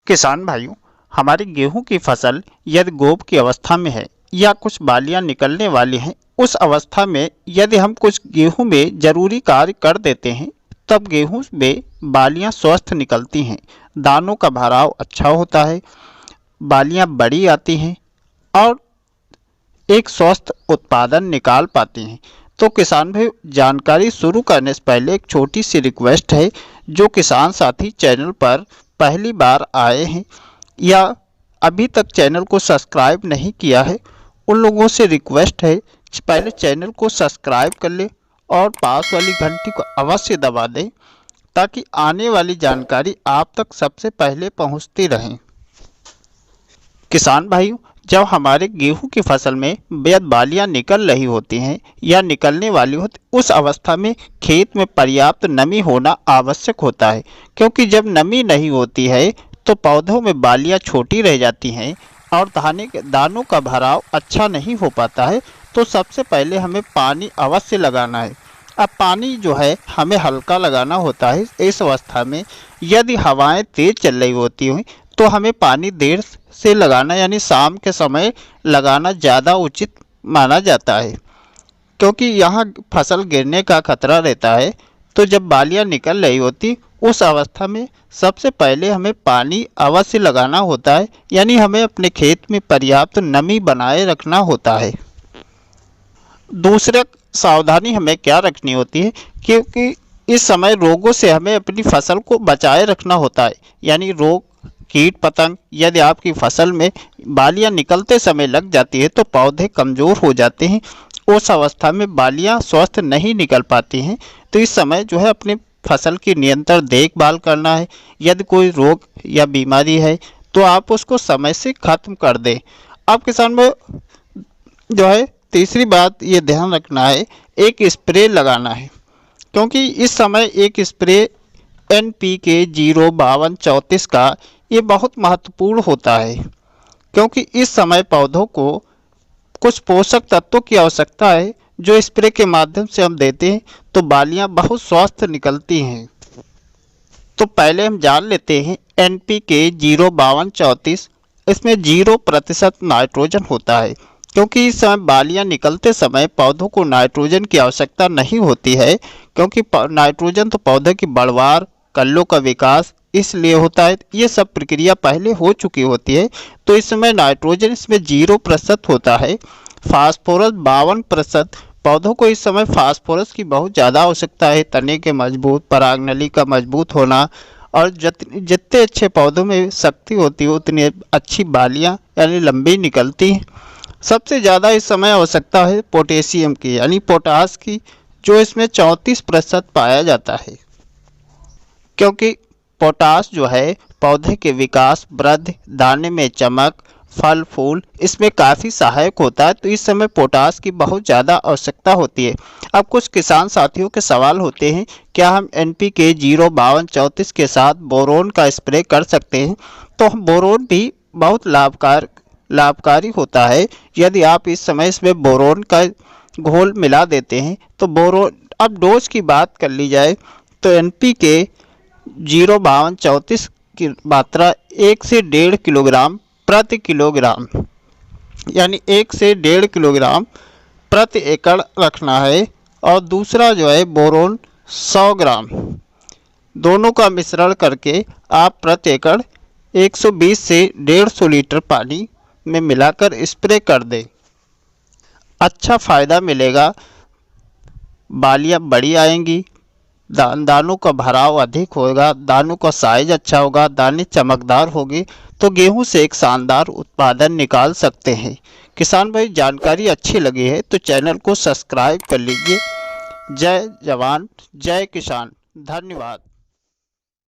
किसान भाइयों, हमारी गेहूं की फसल यदि गोब की अवस्था में है या कुछ बालियां निकलने वाली हैं, उस अवस्था में यदि हम कुछ गेहूं में जरूरी कार्य कर देते हैं, तब गेहूं में बालियां स्वस्थ निकलती हैं, दानों का भराव अच्छा होता है, बालियां बड़ी आती हैं और एक स्वस्थ उत्पादन निकाल पाती हैं। तो किसान भाई, जानकारी शुरू करने से पहले एक छोटी सी रिक्वेस्ट है। जो किसान साथी चैनल पर पहली बार आए हैं या अभी तक चैनल को सब्सक्राइब नहीं किया है, उन लोगों से रिक्वेस्ट है पहले चैनल को सब्सक्राइब कर ले और पास वाली घंटी को अवश्य दबा दें, ताकि आने वाली जानकारी आप तक सबसे पहले पहुंचती रहे। किसान भाइयों, जब हमारे गेहूं की फसल में बेहद बालियां निकल रही होती हैं या निकलने वाली होती, उस अवस्था में खेत में पर्याप्त नमी होना आवश्यक होता है, क्योंकि जब नमी नहीं होती है तो पौधों में बालियां छोटी रह जाती हैं और दानों का भराव अच्छा नहीं हो पाता है। तो सबसे पहले हमें पानी अवश्य लगाना है। अब पानी जो है हमें हल्का लगाना होता है। इस अवस्था में यदि हवाएं तेज चल रही होती हैं तो हमें पानी देर से लगाना, यानी शाम के समय लगाना ज़्यादा उचित माना जाता है, क्योंकि यहाँ फसल गिरने का खतरा रहता है। तो जब बालियाँ निकल रही होती, उस अवस्था में सबसे पहले हमें पानी अवश्य लगाना होता है, यानी हमें अपने खेत में पर्याप्त नमी बनाए रखना होता है। दूसरा सावधानी हमें क्या रखनी होती है, क्योंकि इस समय रोगों से हमें अपनी फसल को बचाए रखना होता है। यानी रोग, कीट पतंग यदि आपकी फसल में बालियां निकलते समय लग जाती है तो पौधे कमज़ोर हो जाते हैं। उस अवस्था में बालियां स्वस्थ नहीं निकल पाती हैं। तो इस समय जो है अपनी फसल की निरंतर देखभाल करना है। यदि कोई रोग या बीमारी है तो आप उसको समय से ख़त्म कर दें। अब किसान में जो है तीसरी बात ये ध्यान रखना है, एक स्प्रे लगाना है, क्योंकि इस समय एक स्प्रे NPK 05234 का ये बहुत महत्वपूर्ण होता है, क्योंकि इस समय पौधों को कुछ पोषक तत्वों की आवश्यकता है, जो स्प्रे के माध्यम से हम देते हैं तो बालियां बहुत स्वस्थ निकलती हैं। तो पहले हम जान लेते हैं NPK 05234, इसमें 0% नाइट्रोजन होता है, क्योंकि इस समय बालियां निकलते समय पौधों को नाइट्रोजन की आवश्यकता नहीं होती है, क्योंकि नाइट्रोजन तो पौधे की बढ़वार, कल्लों का विकास इसलिए होता है। ये सब प्रक्रिया पहले हो चुकी होती है। तो इस समय नाइट्रोजन इसमें 0% होता है। फास्फोरस 52%। पौधों को इस समय फास्फोरस की बहुत ज़्यादा आवश्यकता है। तने के मजबूत, परागनली का मजबूत होना, और जितने अच्छे पौधों में शक्ति होती है उतनी अच्छी बालियाँ यानी लंबी निकलती हैं। सबसे ज़्यादा इस समय आवश्यकता है पोटेशियम की, यानी पोटास की, जो इसमें 34% पाया जाता है, क्योंकि पोटास जो है पौधे के विकास, वृद्धि, दाने में चमक, फल फूल इसमें काफ़ी सहायक होता है। तो इस समय पोटास की बहुत ज़्यादा आवश्यकता होती है। अब कुछ किसान साथियों के सवाल होते हैं, क्या हम NPK 05234 के साथ बोरोन का स्प्रे कर सकते हैं? तो बोरोन भी बहुत लाभकारी होता है। यदि आप इस समय इसमें बोरोन का घोल मिला देते हैं तो बोरोन, अब डोज की बात कर ली जाए तो NPK 05234 की मात्रा 1 से 1.5 किलोग्राम प्रति किलोग्राम, यानी 1 से 1.5 किलोग्राम प्रति एकड़ रखना है। और दूसरा जो है बोरोन 100 ग्राम, दोनों का मिश्रण करके आप प्रति एकड़ 120 से 150 लीटर पानी में मिलाकर स्प्रे कर दें। अच्छा फ़ायदा मिलेगा, बालियाँ बड़ी आएंगी, दानों का भराव अधिक होगा, दानों का साइज अच्छा होगा, दाने चमकदार होगी, तो गेहूं से एक शानदार उत्पादन निकाल सकते हैं। किसान भाई, जानकारी अच्छी लगी है तो चैनल को सब्सक्राइब कर लीजिए। जय जवान जय किसान, धन्यवाद।